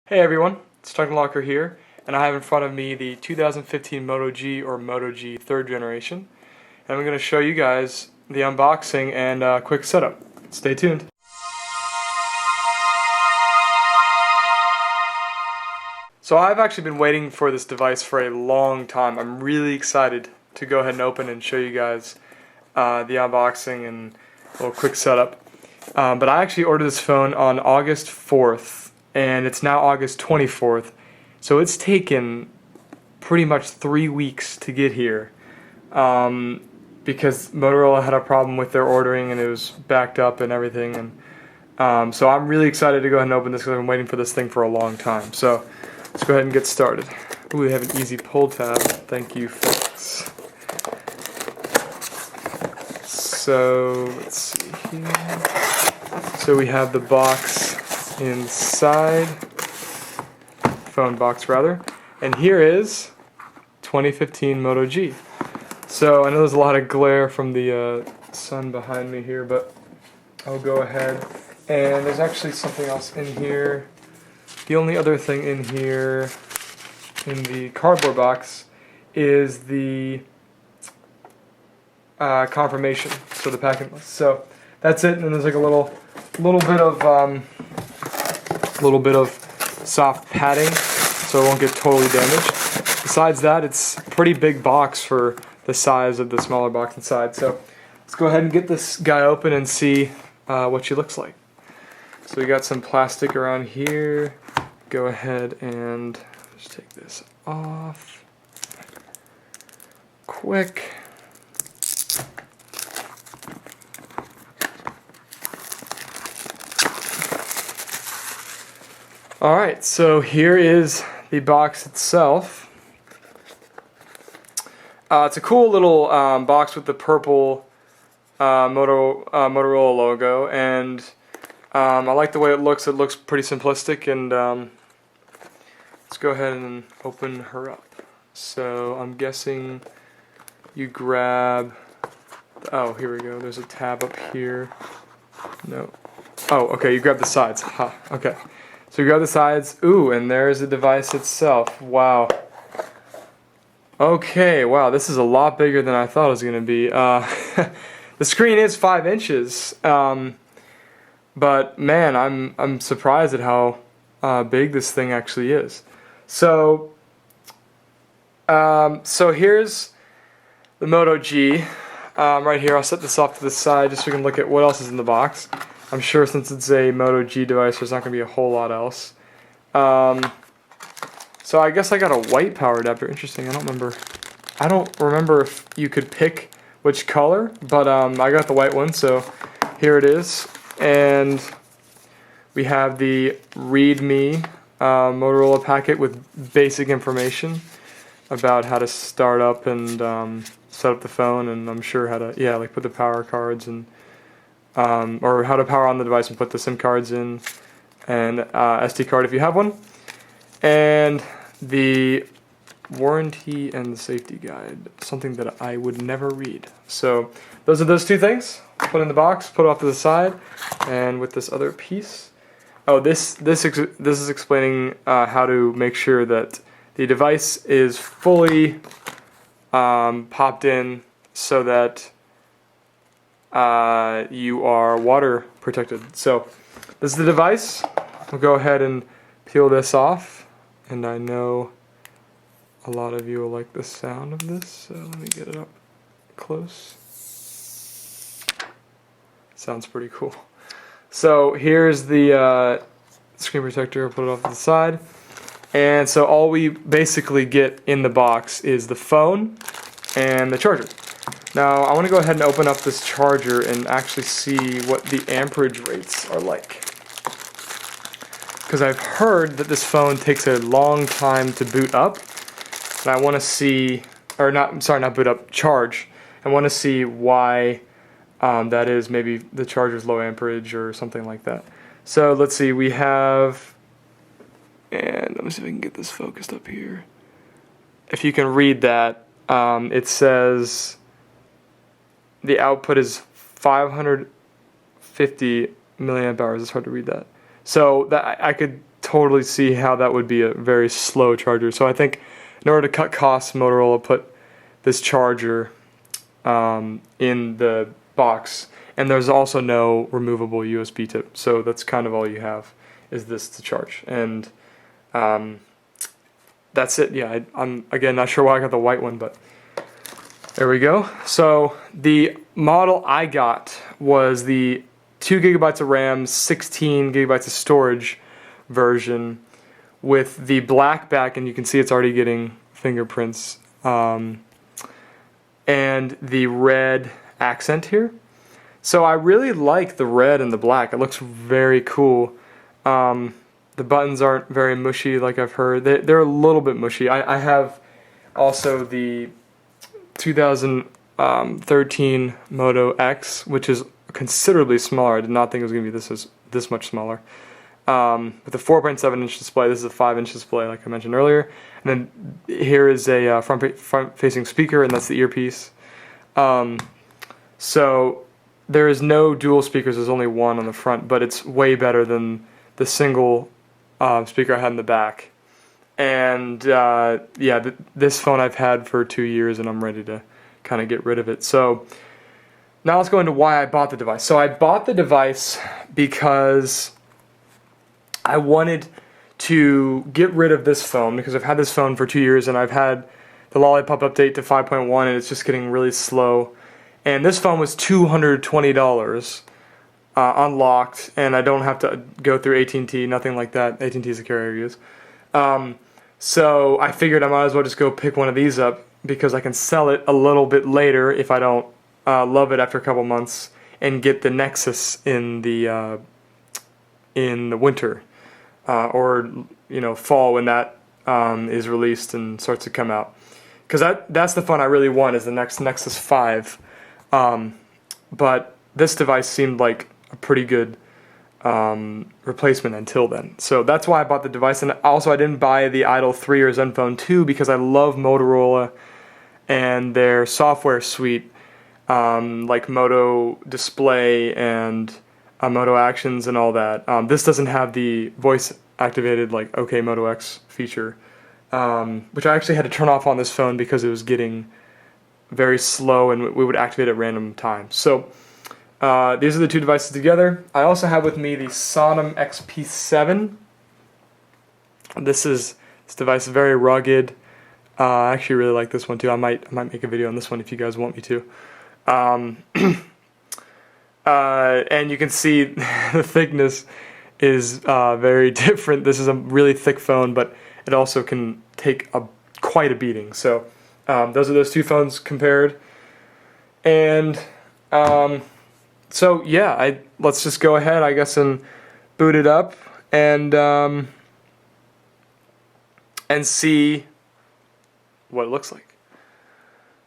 Hey everyone, it's Technolockr here, and I have in front of me the 2015 Moto G or Moto G 3rd generation, and I'm going to show you guys the unboxing and quick setup. Stay tuned. So I've actually been waiting for this device for a long time. I'm really excited to go ahead and open and show you guys the unboxing and a little quick setup. But I actually ordered this phone on August 4th. And it's now August 24th, so it's taken pretty much 3 weeks to get here because Motorola had a problem with their ordering and it was backed up and everything. And so I'm really excited to go ahead and open this because I've been waiting for this thing for a long time. So let's go ahead and get started. Ooh, they have an easy pull tab. Thank you, folks. So let's see here. So we have the box inside, phone box rather, and here is 2015 Moto G. So I know there's a lot of glare from the sun behind me here, but I'll go ahead, and there's actually something else in here. The only other thing in here in the cardboard box is the confirmation, so the packing list. So that's it, and then there's like a little bit of soft padding so it won't get totally damaged. Besides that, it's a pretty big box for the size of the smaller box inside. So let's go ahead and get this guy open and see what she looks like. So we got some plastic around here. Go ahead and just take this off quick. Alright, so here is the box itself. It's a cool little box with the purple Motorola logo, and I like the way it looks. It looks pretty simplistic, and let's go ahead and open her up. So I'm guessing you grab, oh, here we go, there's a tab up here. No. Oh, okay, you grab the sides. Ha, okay. So you grab the sides, ooh, and there's the device itself. Wow. Okay, wow, this is a lot bigger than I thought it was going to be. The screen is 5 inches, but man, I'm surprised at how big this thing actually is. So, so here's the Moto G right here. I'll set this off to the side just so we can look at what else is in the box. I'm sure since it's a Moto G device, there's not going to be a whole lot else. So I guess I got a white power adapter. Interesting. I don't remember if you could pick which color, but I got the white one, so here it is. And we have the README Motorola packet with basic information about how to start up and set up the phone, and I'm sure how to, yeah, like put the power cards and or how to power on the device and put the SIM cards in, and SD card if you have one, and the warranty and the safety guide, something that I would never read. So those are those two things. Put in the box, put it off to the side, and with this other piece, oh, this is explaining how to make sure that the device is fully popped in so that you are water protected. So this is the device. We'll go ahead and peel this off, and I know a lot of you will like the sound of this, so let me get it up close. Sounds pretty cool. So here's the screen protector. I'll put it off to the side, and so all we basically get in the box is the phone and the charger. Now, I want to go ahead and open up this charger and actually see what the amperage rates are like. Because I've heard that this phone takes a long time to boot up, and I want to see, or not boot up, charge. I want to see why that is. Maybe the charger's low amperage or something like that. So let's see, we have, and let me see if I can get this focused up here. If you can read that, it says the output is 550 milliamp hours. It's hard to read that. So that I could totally see how that would be a very slow charger. So I think in order to cut costs, Motorola put this charger in the box, and there's also no removable USB tip. So that's kind of all you have is this to charge, and that's it. Yeah, I'm again not sure why I got the white one, but there we go. So the model I got was the 2 gigabytes of RAM, 16 gigabytes of storage version with the black back, and you can see it's already getting fingerprints, and the red accent here. So I really like the red and the black. It looks very cool. The buttons aren't very mushy like I've heard. They're a little bit mushy. I have also the 2013 Moto X, which is considerably smaller. I did not think it was going to be this much smaller. With a 4.7-inch display, this is a 5-inch display like I mentioned earlier. And then here is a front-facing speaker, and that's the earpiece. So there is no dual speakers, there's only one on the front, but it's way better than the single speaker I had in the back. And yeah, this phone I've had for 2 years, and I'm ready to kind of get rid of it. So now let's go into why I bought the device. So I bought the device because I wanted to get rid of this phone, because I've had this phone for 2 years, and I've had the Lollipop update to 5.1, and it's just getting really slow. And this phone was $220 unlocked, and I don't have to go through AT&T, nothing like that. AT&T is the carrier I use. So I figured I might as well just go pick one of these up, because I can sell it a little bit later if I don't love it after a couple months, and get the Nexus in the winter, or fall when that is released and starts to come out. Because that's the phone I really want, is the next Nexus 5. But this device seemed like a pretty good replacement until then. So that's why I bought the device. And also I didn't buy the Idol 3 or Zenfone 2 because I love Motorola and their software suite, like Moto Display and Moto Actions and all that. This doesn't have the voice activated like OK Moto X feature, which I actually had to turn off on this phone because it was getting very slow and we would activate at random times. So these are the two devices together. I also have with me the Sonim XP7. This device is very rugged. I actually really like this one too. I might make a video on this one if you guys want me to. And you can see the thickness is very different. This is a really thick phone, but it also can take quite a beating. So those are those two phones compared. And so yeah, let's just go ahead, I guess, and boot it up and see what it looks like.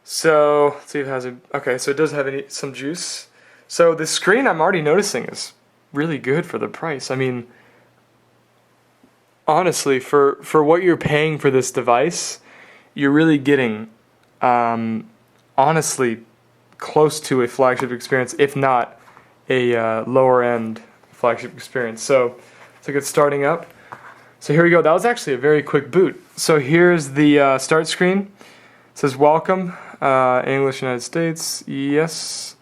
So let's see if it has okay, so it does have some juice. So the screen, I'm already noticing, is really good for the price. I mean, honestly, for what you're paying for this device, you're really getting honestly close to a flagship experience, if not a lower end flagship experience. So let's get starting up. So here we go. That was actually a very quick boot. So here's the start screen. It says welcome, English, United States, yes.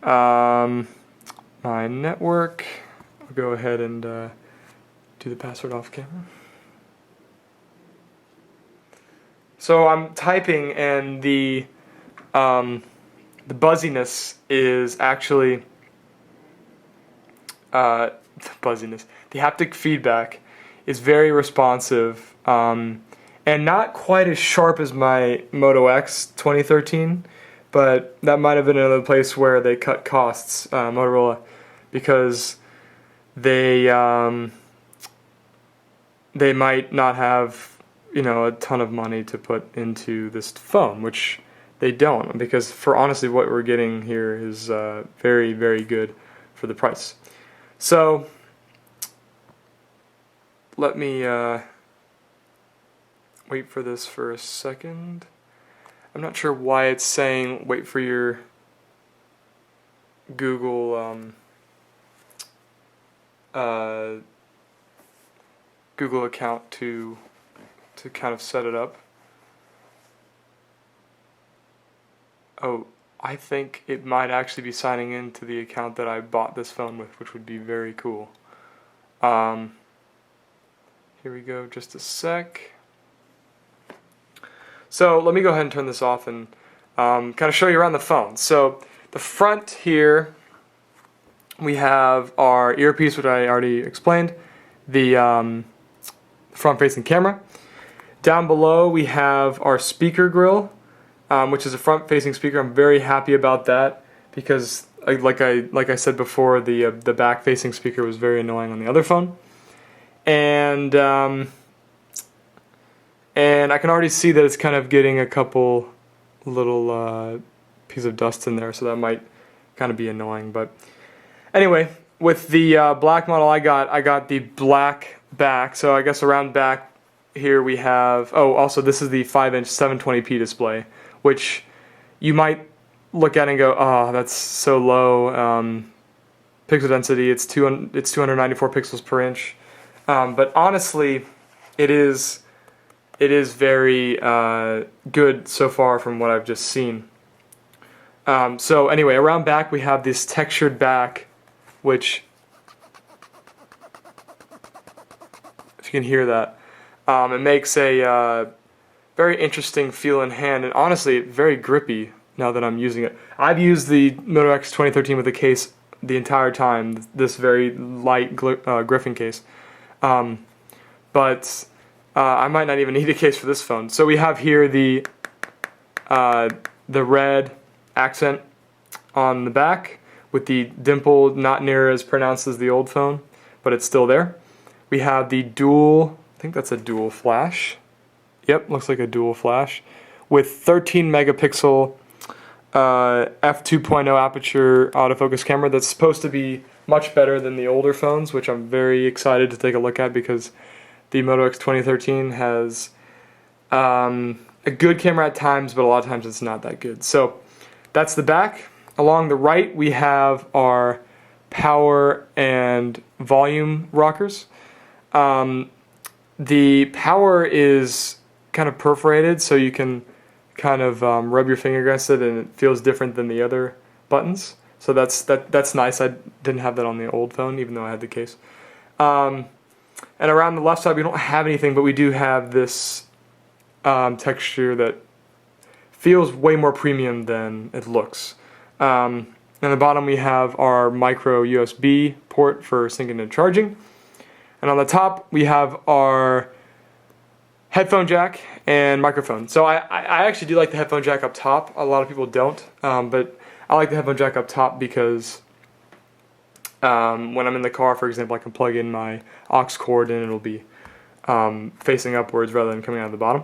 My network. I'll go ahead and do the password off camera. So I'm typing, and the buzziness is actually the haptic feedback is very responsive, and not quite as sharp as my Moto X 2013, but that might have been another place where they cut costs, Motorola, because they might not have a ton of money to put into this phone, which they don't, because for honestly what we're getting here is very, very good for the price. So let me wait for this for a second. I'm not sure why it's saying wait for your Google Google account to kind of set it up. Oh, I think it might actually be signing into the account that I bought this phone with, which would be very cool. Here we go, just a sec. So let me go ahead and turn this off and kind of show you around the phone. So the front here, we have our earpiece, which I already explained, the front-facing camera. Down below we have our speaker grill, which is a front-facing speaker. I'm very happy about that because, like I said before, the back-facing speaker was very annoying on the other phone. And I can already see that it's kind of getting a couple little pieces of dust in there, so that might kind of be annoying. But anyway, with the black model I got the black back. So I guess around back here we have, oh, also this is the 5-inch 720p display, which you might look at and go, oh, that's so low pixel density. It's 294 pixels per inch. But honestly, it is very good so far from what I've just seen. So anyway, around back we have this textured back, which, if you can hear that, it makes a very interesting feel in hand, and honestly, very grippy now that I'm using it. I've used the Moto X 2013 with the case the entire time, this very light Griffin case. But I might not even need a case for this phone. So we have here the red accent on the back with the dimple, not near as pronounced as the old phone, but it's still there. We have the dual, I think that's a dual flash. Yep, looks like a dual flash with 13 megapixel f2.0 aperture autofocus camera that's supposed to be much better than the older phones, which I'm very excited to take a look at because the Moto X 2013 has a good camera at times, but a lot of times it's not that good. So that's the back. Along the right we have our power and volume rockers. The power is kind of perforated, so you can kind of rub your finger against it and it feels different than the other buttons. So that's nice. I didn't have that on the old phone, even though I had the case. And around the left side we don't have anything, but we do have this texture that feels way more premium than it looks. On the bottom we have our micro USB port for syncing and charging. And on the top we have our headphone jack and microphone. So I actually do like the headphone jack up top. A lot of people don't, but I like the headphone jack up top because when I'm in the car, for example, I can plug in my aux cord and it'll be facing upwards rather than coming out of the bottom.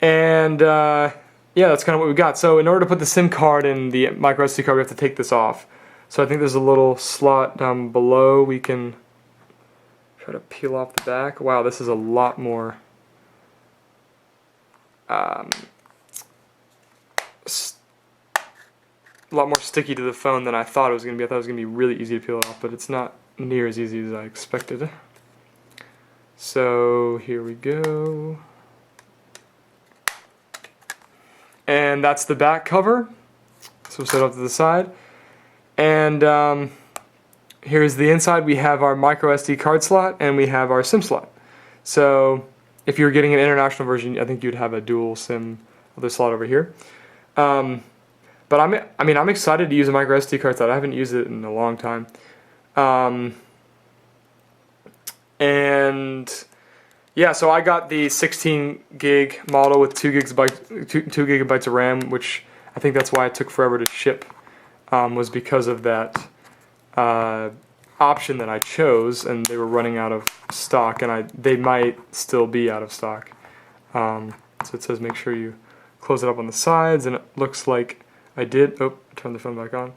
And yeah, that's kind of what we got. So in order to put the SIM card in the micro SD card, we have to take this off. So I think there's a little slot down below. We can try to peel off the back. Wow, this is a lot more sticky to the phone than I thought it was going to be. I thought it was going to be really easy to peel off, but it's not near as easy as I expected. So here we go. And that's the back cover. So we'll set it off to the side. And here's the inside. We have our micro SD card slot and we have our SIM slot. So if you're getting an international version, I think you'd have a dual SIM other slot over here. But I'm excited to use a micro SD card slot. I haven't used it in a long time. And yeah, so I got the 16 gig model with 2 gigabytes of RAM, which I think that's why it took forever to ship, was because of that option that I chose, and they were running out of stock, and they might still be out of stock. So it says make sure you close it up on the sides, and it looks like I did. Oh, turn the phone back on.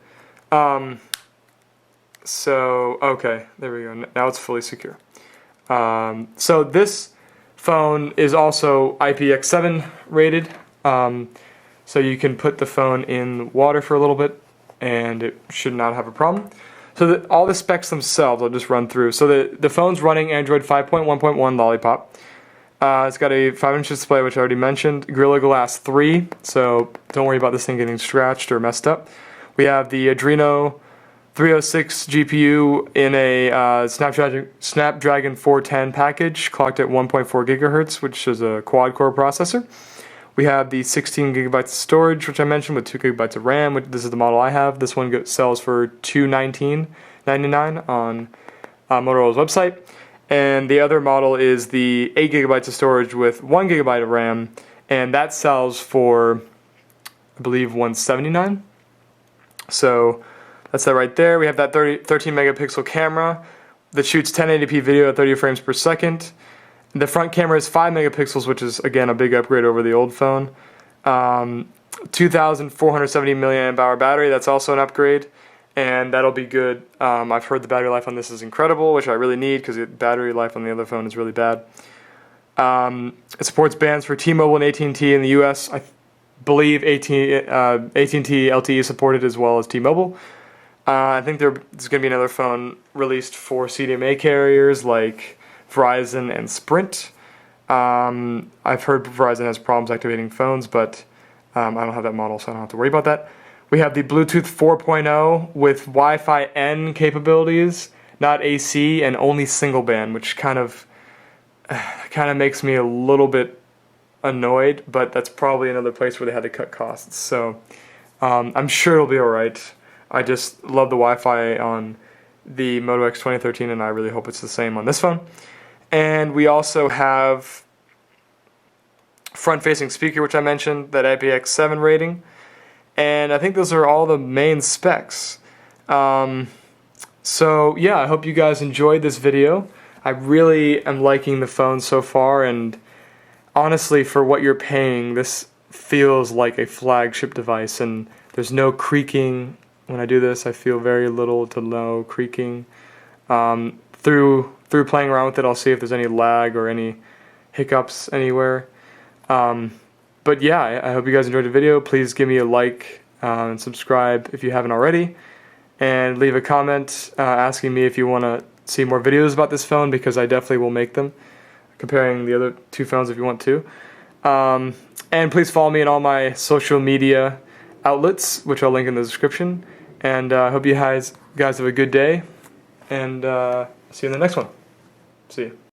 So okay, there we go. Now it's fully secure. So this phone is also IPX7 rated, so you can put the phone in water for a little bit and it should not have a problem. So So all the specs themselves, I'll just run through. So the phone's running Android 5.1.1 Lollipop. It's got a 5-inch display, which I already mentioned. Gorilla Glass 3, so don't worry about this thing getting scratched or messed up. We have the Adreno 306 GPU in a Snapdragon 410 package, clocked at 1.4 gigahertz, which is a quad-core processor. We have the 16 gigabytes of storage, which I mentioned, with 2 gigabytes of RAM. This is the model I have. This one sells for $219.99 on Motorola's website. And the other model is the 8 gigabytes of storage with 1 gigabyte of RAM, and that sells for, I believe, $179. So that's that right there. We have that 13 megapixel camera that shoots 1080p video at 30 frames per second. The front camera is 5 megapixels, which is, again, a big upgrade over the old phone. 2,470 milliamp hour battery, that's also an upgrade, and that'll be good. I've heard the battery life on this is incredible, which I really need because the battery life on the other phone is really bad. It supports bands for T-Mobile and AT&T in the US. I believe AT&T LTE is supported as well as T-Mobile. I think there's going to be another phone released for CDMA carriers like Verizon and Sprint. I've heard Verizon has problems activating phones, but I don't have that model, so I don't have to worry about that. We have the Bluetooth 4.0 with Wi-Fi N capabilities, not AC, and only single band, which kind of makes me a little bit annoyed, but that's probably another place where they had to cut costs. So I'm sure it'll be alright. I just love the Wi-Fi on the Moto X 2013, and I really hope it's the same on this phone. And we also have front-facing speaker, which I mentioned, that IPX7 rating. And I think those are all the main specs. So yeah, I hope you guys enjoyed this video. I really am liking the phone so far, and honestly, for what you're paying, this feels like a flagship device, and there's no creaking. When I do this, I feel very little to no creaking. Through playing around with it, I'll see if there's any lag or any hiccups anywhere. But yeah, I hope you guys enjoyed the video. Please give me a like and subscribe if you haven't already, and leave a comment asking me if you want to see more videos about this phone, because I definitely will make them, comparing the other two phones if you want to. And please follow me on all my social media outlets, which I'll link in the description. And I hope you guys have a good day, and see you in the next one. See you.